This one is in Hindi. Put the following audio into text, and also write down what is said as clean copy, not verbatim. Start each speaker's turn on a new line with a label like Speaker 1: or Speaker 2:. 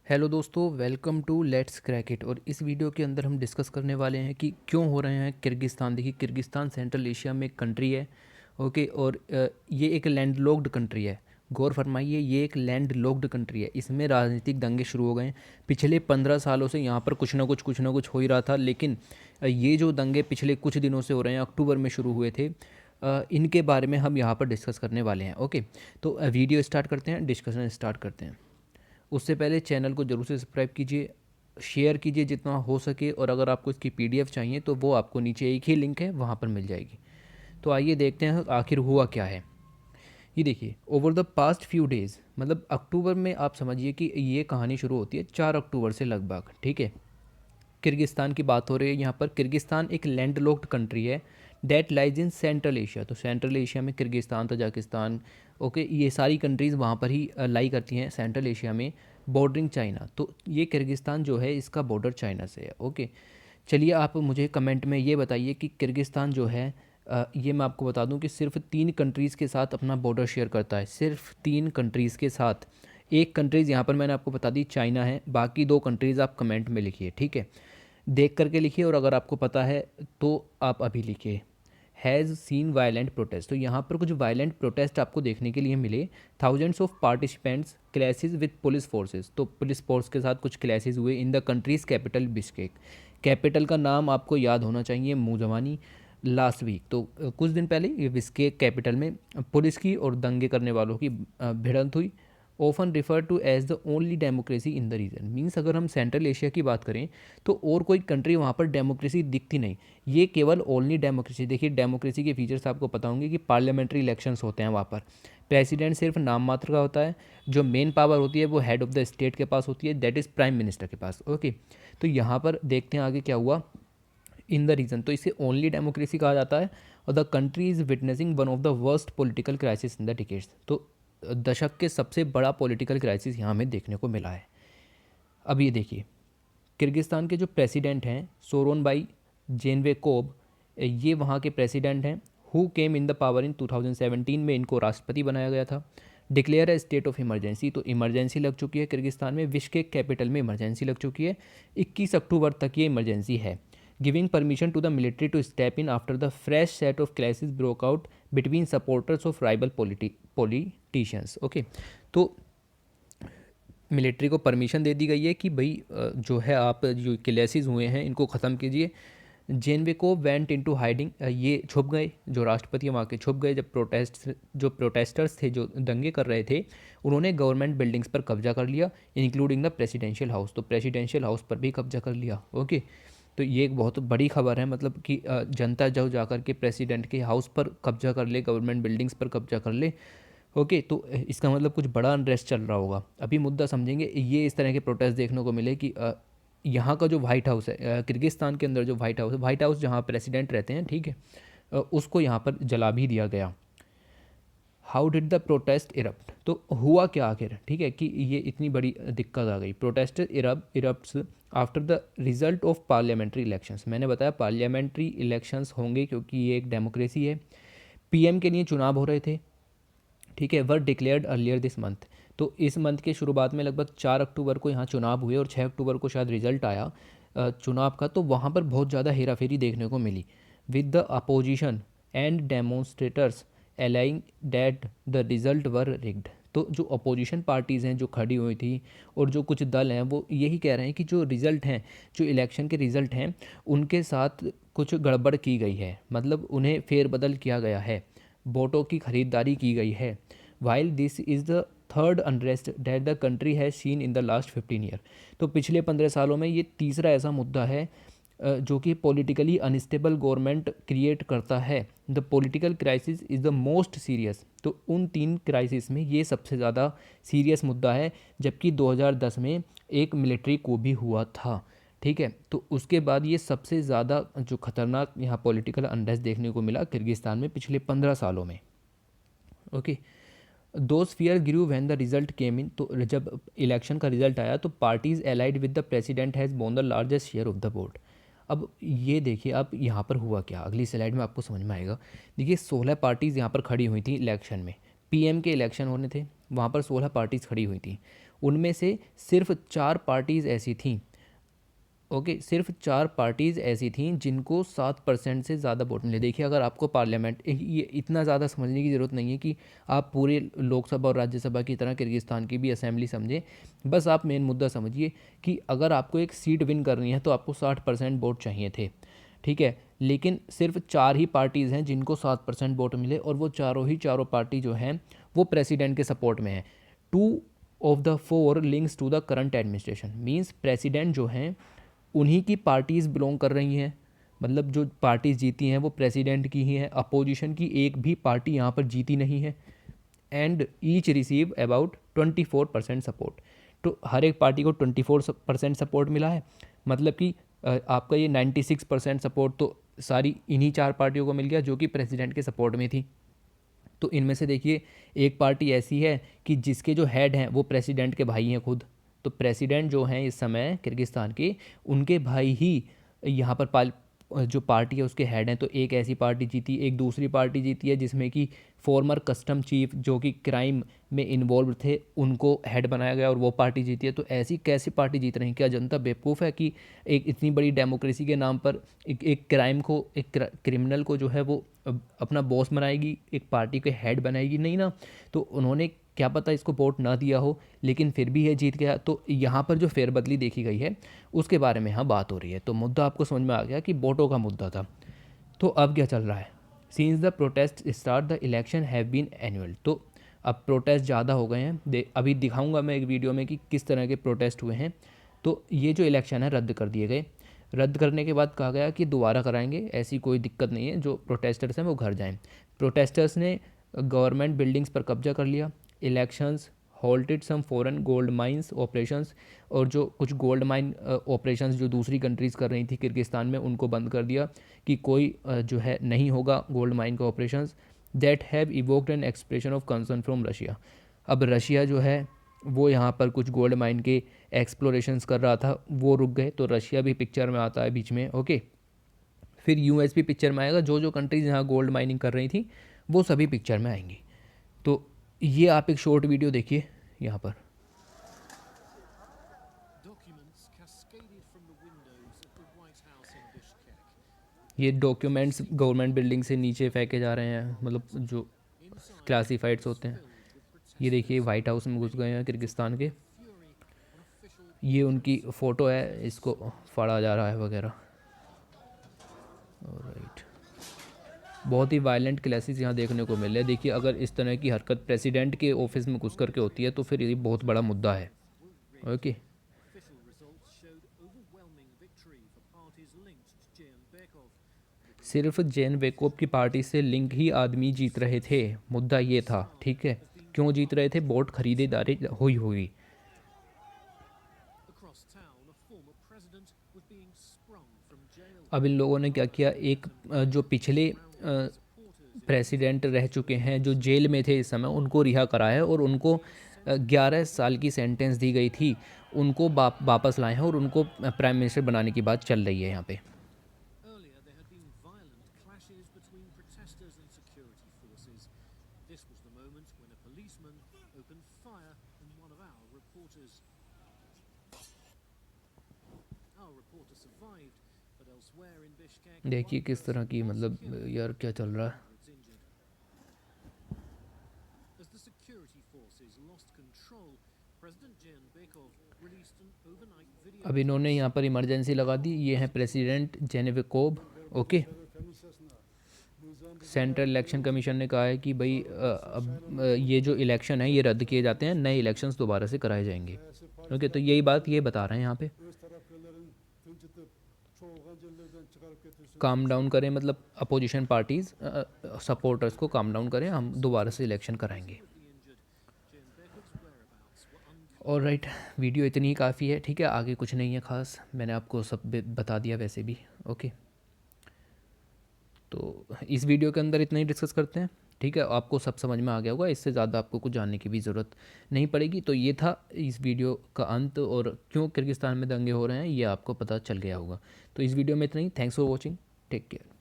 Speaker 1: हेलो दोस्तों, welcome to let's crack it. और इस वीडियो के अंदर हम डिस्कस करने वाले हैं कि क्यों हो रहे हैं किर्गिस्तान। देखिए, किर्गिस्तान सेंट्रल एशिया में एक कंट्री है। ओके, और ये एक लैंड लॉक्ड कंट्री है। गौर फरमाइए, ये एक लैंड लॉक्ड कंट्री है। इसमें राजनीतिक दंगे शुरू हो गए हैं। पिछले 15 सालों से यहाँ पर कुछ ना कुछ हो ही रहा था, लेकिन ये जो दंगे पिछले कुछ दिनों से हो रहे हैं, अक्टूबर में शुरू हुए थे। इनके बारे में हम यहाँ पर डिस्कस करने वाले हैं। ओके, तो वीडियो स्टार्ट करते हैं, डिस्कशन स्टार्ट करते हैं। उससे पहले चैनल को ज़रूर से सब्सक्राइब कीजिए, शेयर कीजिए जितना हो सके, और अगर आपको इसकी पीडीएफ चाहिए तो वो आपको नीचे एक ही लिंक है, वहाँ पर मिल जाएगी। तो आइए देखते हैं आखिर हुआ क्या है। ये देखिए, over the past few days, मतलब अक्टूबर में आप समझिए कि ये कहानी शुरू होती है 4 अक्टूबर से लगभग। ठीक है, किर्गिस्तान की बात हो रही है यहाँ पर। किर्गिस्तान एक लैंड लॉक्ड कंट्री है that lies in central Asia. तो सेंट्रल एशिया में किर्गिस्तान, तजाकिस्तान, ओके, ये सारी कंट्रीज़ वहाँ पर ही लाई करती हैं सेंट्रल एशिया में, बॉर्डरिंग चाइना। तो ये किर्गिस्तान जो है, इसका बॉर्डर चाइना से है। ओके, चलिए आप मुझे कमेंट में ये बताइए कि किर्गिस्तान जो है, ये मैं आपको बता दूं कि सिर्फ 3 कंट्रीज़ के साथ अपना बॉर्डर शेयर करता है। सिर्फ 3 कंट्रीज़ के साथ। एक कंट्रीज़ यहाँ पर मैंने आपको बता दी, चाइना है। बाकी 2 कंट्रीज़ आप कमेंट में लिखिए, ठीक है। देख करके लिखिए, और अगर आपको पता है तो आप अभी लिखिए। Has seen violent protest. तो यहाँ पर कुछ वायलेंट प्रोटेस्ट आपको देखने के लिए मिले। Thousands of participants clashes with police forces. तो पुलिस फोर्स के साथ कुछ क्लैशेज हुए in the countries capital Bishkek. Capital का नाम आपको याद होना चाहिए, मुँह ज़बानी। लास्ट वीक, तो कुछ दिन पहले ये बिश्केक कैपिटल में पुलिस की और दंगे करने वालों की भिड़ंत हुई। Often refer to as the only democracy in the region. Means अगर हम सेंट्रल एशिया की बात करें तो और कोई कंट्री वहाँ पर डेमोक्रेसी दिखती नहीं। ये केवल ओनली डेमोक्रेसी। देखिए, डेमोक्रेसी के फीचर्स आपको पता होंगे कि पार्लियामेंट्री इलेक्शंस होते हैं वहाँ पर। प्रेसिडेंट सिर्फ नाम मात्र का होता है। जो मेन पावर होती है वो हेड ऑफ द स्टेट के पास होती है, दैट इज़ प्राइम मिनिस्टर के पास। ओके, तो यहाँ पर देखते हैं आगे क्या हुआ इन द रीजन। तो इसे ओनली डेमोक्रेसी कहा जाता है। और the country is witnessing one of the worst political crisis in the decades. तो दशक के सबसे बड़ा पॉलिटिकल क्राइसिस यहाँ हमें देखने को मिला है। अब ये देखिए, किर्गिस्तान के जो प्रेसिडेंट हैं सोरोनबाई जेनबेकोव, ये वहाँ के प्रेसिडेंट हैं। Who came in the power in 2017 में इनको राष्ट्रपति बनाया गया था। Declare A state of emergency. तो इमरजेंसी लग चुकी है किर्गिस्तान में, बिश्केक कैपिटल में इमरजेंसी लग चुकी है। 21 अक्टूबर तक ये इमरजेंसी है। Giving permission to the military to step in after the fresh set of crisis broke out between supporters of rival politicians. Okay, तो मिलिट्री को परमिशन दे दी गई है कि भाई जो है, आप जो क्लैशेस हुए हैं इनको ख़त्म कीजिए। जेनबेकोव वेंट इनटू हाइडिंग। ये छुप गए, जो राष्ट्रपति वहाँ के छुप गए। जब जो प्रोटेस्टर्स थे, जो दंगे कर रहे थे, उन्होंने गवर्नमेंट बिल्डिंग्स पर कब्जा कर लिया, इंक्लूडिंग द प्रेसिडेंशियल हाउस। तो प्रेसिडेंशियल हाउस पर भी कब्जा कर लिया। ओके, तो ये एक बहुत बड़ी खबर है, मतलब कि जनता जो जाकर के प्रेसिडेंट के हाउस पर कब्जा कर ले, गवर्नमेंट बिल्डिंग्स पर कब्जा कर ले। ओके, तो इसका मतलब कुछ बड़ा अनरेस्ट चल रहा होगा। अभी मुद्दा समझेंगे। ये इस तरह के प्रोटेस्ट देखने को मिले कि यहाँ का जो वाइट हाउस है, किर्गिस्तान के अंदर जो वाइट हाउस जहाँ प्रेसिडेंट रहते हैं, ठीक है, उसको यहाँ पर जला भी दिया गया। How did the protest erupt. तो हुआ क्या आखिर, ठीक है, कि ये इतनी बड़ी दिक्कत आ गई। Protest erupts after the result of parliamentary elections. मैंने बताया पार्लियामेंट्री इलेक्शंस होंगे क्योंकि ये एक डेमोक्रेसी है। पीएम के लिए चुनाव हो रहे थे, ठीक है, वर डिक्लेयर्ड अर्लियर दिस मंथ। तो इस मंथ के शुरुआत में लगभग 4 अक्टूबर को यहाँ चुनाव हुए, और 6 अक्टूबर को शायद रिजल्ट आया चुनाव का। तो वहाँ पर बहुत ज़्यादा हेराफेरी देखने को मिली with the opposition and demonstrators alleging that the result were rigged. तो जो अपोजिशन पार्टीज़ हैं जो खड़ी हुई थी, और जो कुछ दल हैं, वो यही कह रहे हैं कि जो रिज़ल्ट हैं, जो इलेक्शन के रिज़ल्ट हैं, उनके साथ कुछ गड़बड़ की गई है, मतलब उन्हें फेरबदल किया गया है, वोटों की खरीदारी की गई है। While this is the third unrest that the country has seen in the last 15 year. तो पिछले 15 सालों में ये तीसरा ऐसा मुद्दा है जो कि पॉलिटिकली अनस्टेबल गवर्नमेंट क्रिएट करता है। The political crisis is the most serious. तो उन 3 क्राइसिस में ये सबसे ज़्यादा सीरियस मुद्दा है, जबकि 2010 में एक मिलिट्री को भी हुआ था, ठीक है। तो उसके बाद ये सबसे ज़्यादा जो खतरनाक यहाँ पॉलिटिकल अनरेस्ट देखने को मिला किर्गिस्तान में पिछले 15 सालों में। Okay, those fear grew when the result came in. तो जब इलेक्शन का रिजल्ट आया तो parties allied with the president has borne the largest share of the vote. अब ये देखिए, अब यहाँ पर हुआ क्या, अगली स्लाइड में आपको समझ में आएगा। देखिए, 16 पार्टीज़ यहाँ पर खड़ी हुई थी इलेक्शन में। पीएम के इलेक्शन होने थे, वहाँ पर 16 पार्टीज़ खड़ी हुई थी। उनमें से सिर्फ 4 पार्टीज़ ऐसी थीं, ओके, सिर्फ 4 पार्टीज़ ऐसी थीं जिनको 7% से ज़्यादा वोट मिले। देखिए, अगर आपको पार्लियामेंट, ये इतना ज़्यादा समझने की ज़रूरत नहीं है कि आप पूरे लोकसभा और राज्यसभा की तरह किर्गिस्तान की भी असेंबली समझें। बस आप मेन मुद्दा समझिए कि अगर आपको एक सीट विन करनी है तो आपको 60% वोट चाहिए थे, ठीक है। लेकिन सिर्फ 4 ही पार्टीज़ हैं जिनको 7% वोट मिले, और वो चारों पार्टी जो हैं वो प्रेसिडेंट के सपोर्ट में हैं। 2 of the 4 links to the current administration, means president जो हैं उन्हीं की पार्टीज़ बिलोंग कर रही हैं, मतलब जो पार्टीज़ जीती हैं वो प्रेसिडेंट की ही हैं। अपोजिशन की एक भी पार्टी यहाँ पर जीती नहीं है। And each receive about 24% support. तो हर एक पार्टी को 24% सपोर्ट मिला है, मतलब कि आपका ये 96% सपोर्ट तो सारी इन्हीं 4 पार्टियों को मिल गया जो कि प्रेसिडेंट के सपोर्ट में थी। तो इनमें से देखिए, एक पार्टी ऐसी है कि जिसके जो हेड हैं वो प्रेसिडेंट के भाई हैं खुद। तो प्रेसिडेंट जो हैं इस समय किर्गिस्तान के, उनके भाई ही यहाँ पर जो पार्टी है उसके हेड हैं। तो एक ऐसी पार्टी जीती, एक दूसरी पार्टी जीती है जिसमें कि फॉर्मर कस्टम चीफ जो कि क्राइम में इन्वॉल्व थे उनको हेड बनाया गया और वो पार्टी जीती है। तो ऐसी कैसी पार्टी जीत रही है? क्या जनता बेवकूफ़ है कि एक इतनी बड़ी डेमोक्रेसी के नाम पर एक क्राइम को, एक क्रिमिनल को जो है वो अपना बॉस बनाएगी, एक पार्टी के हेड बनाएगी? नहीं ना। तो उन्होंने क्या पता इसको वोट ना दिया हो, लेकिन फिर भी ये जीत गया। तो यहाँ पर जो फेरबदली देखी गई है उसके बारे में यहाँ बात हो रही है। तो मुद्दा आपको समझ में आ गया कि वोटों का मुद्दा था। तो अब क्या चल रहा है? Since the protest start the election have been annulled. तो अब प्रोटेस्ट ज़्यादा हो गए हैं। अभी दिखाऊंगा मैं एक वीडियो में कि किस तरह के प्रोटेस्ट हुए हैं। तो ये जो इलेक्शन है रद्द कर दिए गए। रद्द करने के बाद कहा गया कि दोबारा कराएंगे, ऐसी कोई दिक्कत नहीं है, जो प्रोटेस्टर्स हैं वो घर जाएं। प्रोटेस्टर्स ने गवर्नमेंट बिल्डिंग्स पर कब्जा कर लिया। Elections halted some foreign gold mines operations, और जो कुछ गोल्ड माइन ऑपरेशंस जो दूसरी कंट्रीज़ कर रही थी किर्गिस्तान में, उनको बंद कर दिया कि कोई जो है नहीं होगा गोल्ड माइन का operations. That have evoked an expression of concern from Russia. अब रशिया जो है वो यहाँ पर कुछ गोल्ड माइन के एक्सप्लोरेशंस कर रहा था, वो रुक गए। तो रशिया भी पिक्चर में आता है बीच में, ओके। फिर यूएस भी पिक्चर में आएगा, जो जो कंट्रीज़ यहाँ गोल्ड माइनिंग कर रही थी वो सभी पिक्चर में आएंगी। तो ये आप एक शॉर्ट वीडियो देखिए यहाँ पर। ये डॉक्यूमेंट्स गवर्नमेंट बिल्डिंग से नीचे फेंके जा रहे हैं, मतलब जो क्लासीफाइड्स होते हैं। ये देखिए वाइट हाउस में घुस गए हैं किर्गिस्तान के। ये उनकी फ़ोटो है, इसको फाड़ा जा रहा है वगैरह। राइट, बहुत ही वायलेंट क्लासेस यहाँ देखने को मिल रहे हैं। देखिए, अगर इस तरह की हरकत प्रेसिडेंट के ऑफिस में घुस करके होती है तो फिर ये बहुत बड़ा मुद्दा है, ओके। सिर्फ जेन बेकोव की पार्टी से लिंक ही आदमी जीत रहे थे, मुद्दा ये था, ठीक है। क्यों जीत रहे थे? वोट खरीदारी हुई। अब इन लोगों ने क्या किया, एक जो पिछले प्रेसिडेंट रह चुके हैं जो जेल में थे इस समय, उनको रिहा करा है और उनको 11 साल की सेंटेंस दी गई थी, उनको वापस लाए हैं और उनको प्राइम मिनिस्टर बनाने की बात चल रही है यहाँ पे। देखिए किस तरह की, मतलब यार क्या चल रहा है। अब इन्होंने यहाँ पर इमरजेंसी लगा दी। ये हैं president Jeenbekov, okay. Central election commission ने कहा है कि भाई अब ये जो इलेक्शन है ये रद्द किए जाते हैं, नए इलेक्शंस दोबारा से कराए जाएंगे, ओके। तो यही बात ये बता रहे हैं यहाँ पे। काम डाउन करें, मतलब अपोजिशन पार्टीज़ सपोर्टर्स को काम डाउन करें, हम दोबारा से इलेक्शन कराएंगे। और राइट, वीडियो इतनी ही काफ़ी है, ठीक है। आगे कुछ नहीं है ख़ास, मैंने आपको सब बता दिया वैसे भी, ओके। तो इस वीडियो के अंदर इतना ही डिस्कस करते हैं, ठीक है। आपको सब समझ में आ गया होगा, इससे ज़्यादा आपको कुछ जानने की भी ज़रूरत नहीं पड़ेगी। तो ये था इस वीडियो का अंत, और क्यों किर्गिस्तान में दंगे हो रहे हैं ये आपको पता चल गया होगा। तो इस वीडियो में इतना ही। Thanks for watching, take care.